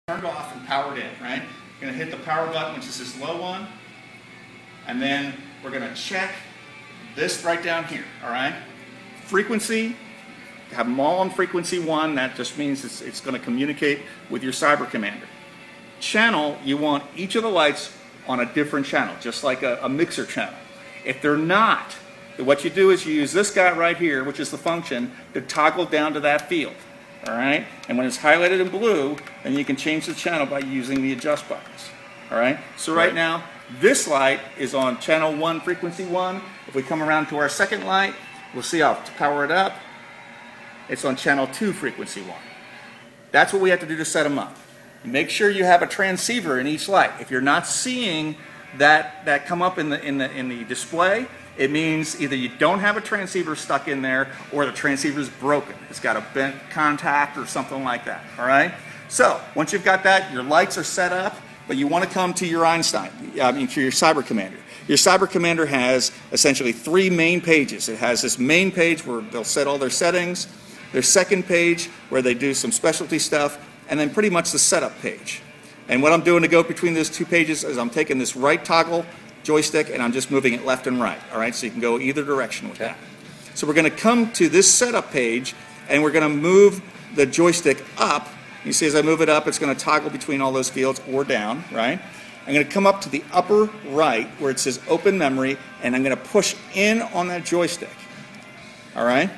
turned off and powered in, right? You're going to hit the power button, which is this low one, and then we're going to check this right down here, all right? Frequency, have them all on frequency 1. That just means it's going to communicate with your Cyber Commander. Channel, you want each of the lights on a different channel, just like a mixer channel. If they're not, what you do is you use this guy right here, which is the function, to toggle down to that field. All right, and when it's highlighted in blue, then you can change the channel by using the adjust buttons. All right, so right now this light is on channel 1, frequency 1. If we come around to our second light, we'll see I'll power it up. It's on channel 2, frequency 1. That's what we have to do to set them up. Make sure you have a transceiver in each light. If you're not seeing that come up in the display, it means either you don't have a transceiver stuck in there or the transceiver is broken. It's got a bent contact or something like that, all right? So once you've got that, your lights are set up, but you want to come to your Einstein, to your Cyber Commander. Your Cyber Commander has essentially 3 main pages. It has this main page where they'll set all their settings, their second page where they do some specialty stuff, and then pretty much the setup page. And what I'm doing to go between those 2 pages is I'm taking this right toggle joystick and I'm just moving it left and right, all right? So you can go either direction with that. So we're going to come to this setup page and we're going to move the joystick up. You see as I move it up, it's going to toggle between all those fields or down, right? I'm going to come up to the upper right where it says open memory and I'm going to push in on that joystick, all right?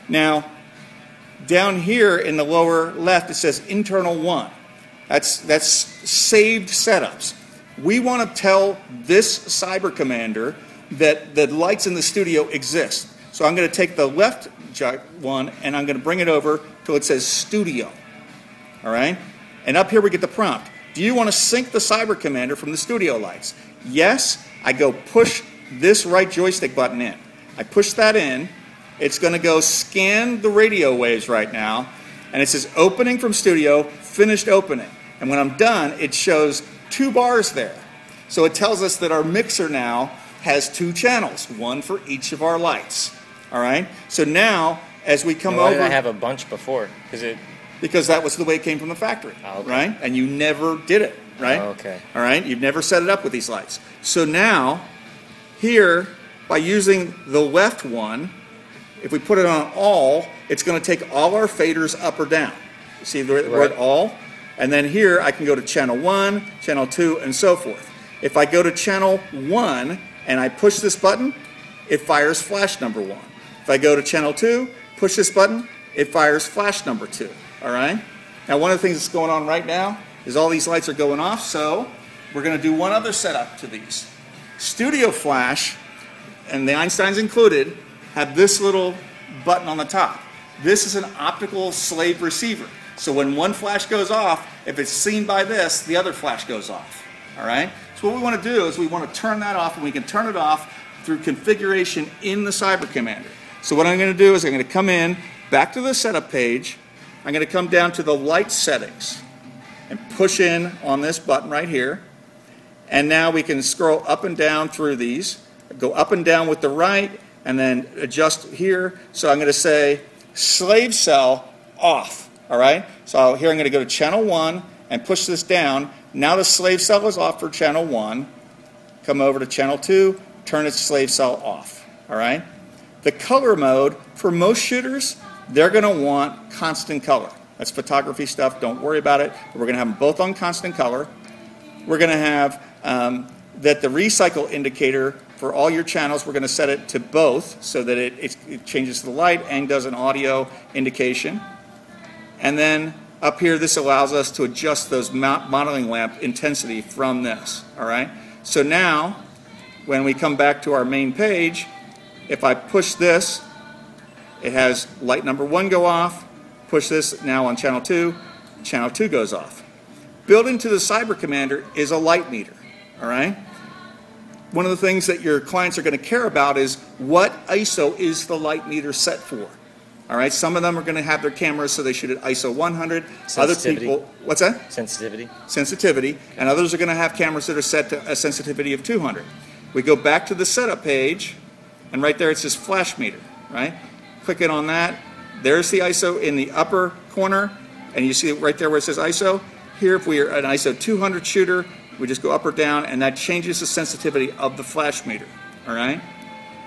Now, down here in the lower left it says internal 1. That's saved setups. We want to tell this Cyber Commander that the lights in the studio exist. So I'm going to take the left one and I'm going to bring it over till it says studio. All right? And up here we get the prompt. Do you want to sync the Cyber Commander from the studio lights? Yes. I go push this right joystick button in. I push that in. It's going to go scan the radio waves right now. And it says opening from studio, finished opening. And when I'm done, it shows 2 bars there. So it tells us that our mixer now has 2 channels, 1 for each of our lights. All right? So now, as we come over... Why did I have a bunch before? Because that was the way it came from the factory, right? And you never did it, right? Oh, okay. All right? You've never set it up with these lights. So now, here, by using the left one, if we put it on all, it's going to take all our faders up or down. You see the word all? And then here I can go to channel 1, channel 2, and so forth. If I go to channel 1 and I push this button, it fires flash number 1. If I go to channel 2, push this button, it fires flash number 2. All right? Now one of the things that's going on right now is all these lights are going off, so we're going to do one other setup to these. Studio Flash, and the Einsteins included, have this little button on the top. This is an optical slave receiver. So when one flash goes off, if it's seen by this, the other flash goes off. All right? So what we want to do is we want to turn that off, and we can turn it off through configuration in the Cyber Commander. So what I'm going to do is I'm going to come in, back to the setup page. I'm going to come down to the light settings and push in on this button right here. And now we can scroll up and down through these, go up and down with the right, and then adjust here. So I'm going to say slave cell off. All right, so here I'm going to go to channel 1 and push this down. Now the slave cell is off for channel 1. Come over to channel 2, turn its slave cell off. All right, the color mode for most shooters, they're going to want constant color. That's photography stuff. Don't worry about it. But we're going to have them both on constant color. We're going to have that the recycle indicator for all your channels, we're going to set it to both so that it changes the light and does an audio indication. And then up here, this allows us to adjust those modeling lamp intensity from this, all right? So now, when we come back to our main page, if I push this, it has light number 1 go off. Push this now on channel 2 goes off. Built into the Cyber Commander is a light meter, all right? One of the things that your clients are going to care about is what ISO is the light meter set for. All right, some of them are going to have their cameras so they shoot at ISO 100. Other people, what's that? Sensitivity. Sensitivity. And others are going to have cameras that are set to a sensitivity of 200. We go back to the setup page, and right there it says flash meter, right? Click it on that. There's the ISO in the upper corner, and you see it right there where it says ISO. Here, if we are an ISO 200 shooter, we just go up or down, and that changes the sensitivity of the flash meter, all right?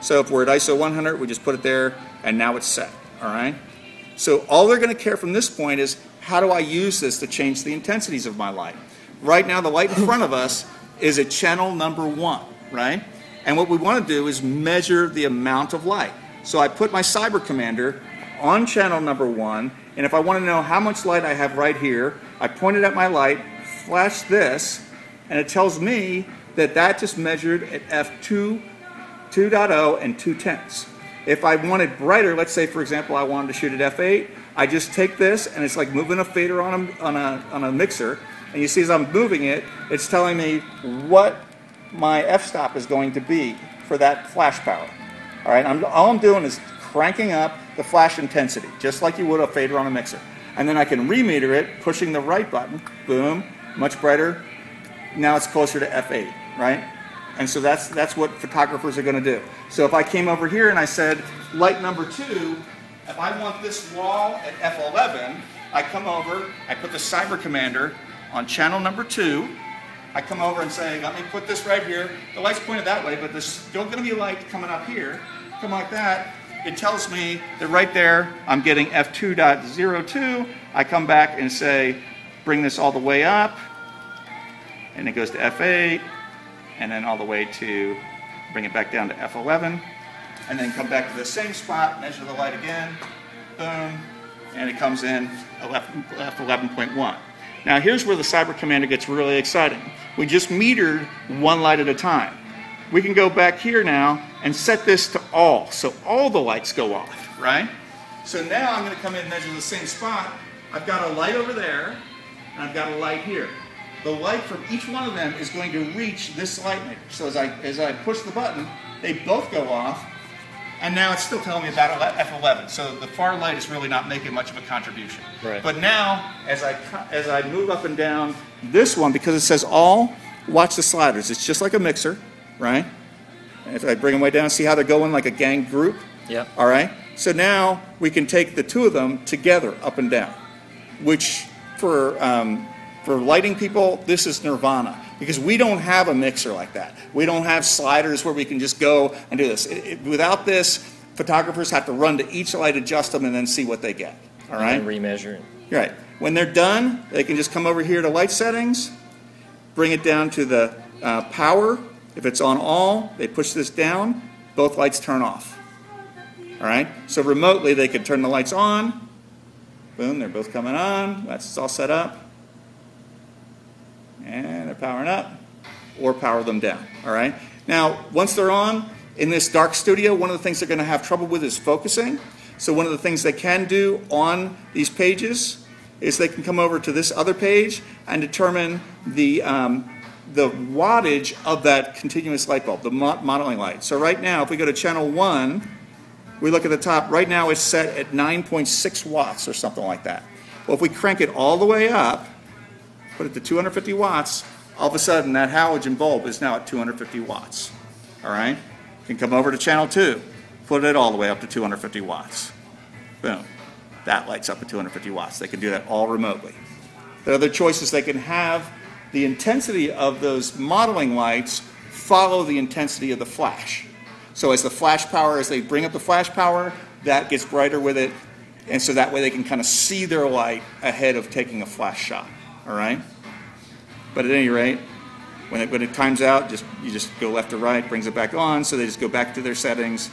So if we're at ISO 100, we just put it there, and now it's set, all right? So all they're going to care from this point is, how do I use this to change the intensities of my light? Right now, the light in front of us is at channel number 1, right? And what we want to do is measure the amount of light. So I put my Cyber Commander on channel number 1, and if I want to know how much light I have right here, I point it at my light, flash this, and it tells me that that just measured at f2, 2.0 and 2/10. If I wanted brighter, let's say for example I wanted to shoot at f8, I just take this and it's like moving a fader on a mixer, and you see as I'm moving it, it's telling me what my f-stop is going to be for that flash power. All right, all I'm doing is cranking up the flash intensity, just like you would a fader on a mixer. And then I can remeter it, pushing the right button, boom, much brighter. Now it's closer to f8, right? And so that's what photographers are going to do. So if I came over here and I said, light number 2, if I want this wall at f11, I come over, I put the Cyber Commander on channel number 2, I come over and say, let me put this right here. The light's pointed that way, but there's still going to be light coming up here. Come like that. It tells me that right there, I'm getting f2.02. I come back and say, bring this all the way up, and it goes to f8, and then all the way to bring it back down to f11, and then come back to the same spot, measure the light again, boom, and it comes in f11.1. Now here's where the Cyber Commander gets really exciting. We just metered one light at a time. We can go back here now and set this to all, so all the lights go off, right? So now I'm going to come in and measure the same spot. I've got a light over there, and I've got a light here. The light from each one of them is going to reach this light meter. So as I push the button, they both go off, and now it's still telling me about f11. So the far light is really not making much of a contribution. Right. But now, as I move up and down this one, because it says all, watch the sliders. It's just like a mixer, right? And if I bring them way down, see how they're going like a gang group? Yep. All right? So now we can take the two of them together up and down, which for lighting people, this is nirvana, because we don't have a mixer like that. We don't have sliders where we can just go and do this. Without this, photographers have to run to each light, adjust them, and then see what they get. All right? And remeasure it. Right. When they're done, they can just come over here to light settings, bring it down to the power. If it's on all, they push this down, both lights turn off. All right? So remotely, they can turn the lights on. Boom, they're both coming on. That's all set up. And they're powering up, or power them down. All right? Now, once they're on, in this dark studio, one of the things they're going to have trouble with is focusing. So one of the things they can do on these pages is they can come over to this other page and determine the wattage of that continuous light bulb, the modeling light. So right now, if we go to channel 1, we look at the top. Right now, it's set at 9.6 watts or something like that. Well, if we crank it all the way up, put it to 250 watts, all of a sudden that halogen bulb is now at 250 watts. All right? You can come over to channel 2, put it all the way up to 250 watts. Boom. That lights up at 250 watts. They can do that all remotely. The other choice is they can have the intensity of those modeling lights follow the intensity of the flash. So as the flash power, as they bring up the flash power, that gets brighter with it, and so that way they can kind of see their light ahead of taking a flash shot. All right? But at any rate, when it times out, you just go left to right, brings it back on, so they just go back to their settings,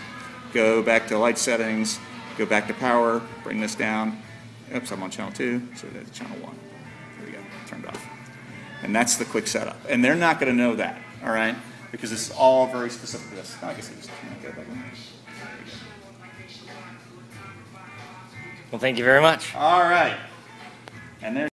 go back to light settings, go back to power, bring this down. Oops, I'm on channel 2, so that's channel 1. There we go, turned off. And that's the quick setup. And they're not going to know that, all right? Because it's all very specific to this. I guess I just get it back in. Well, thank you very much. All right. And there's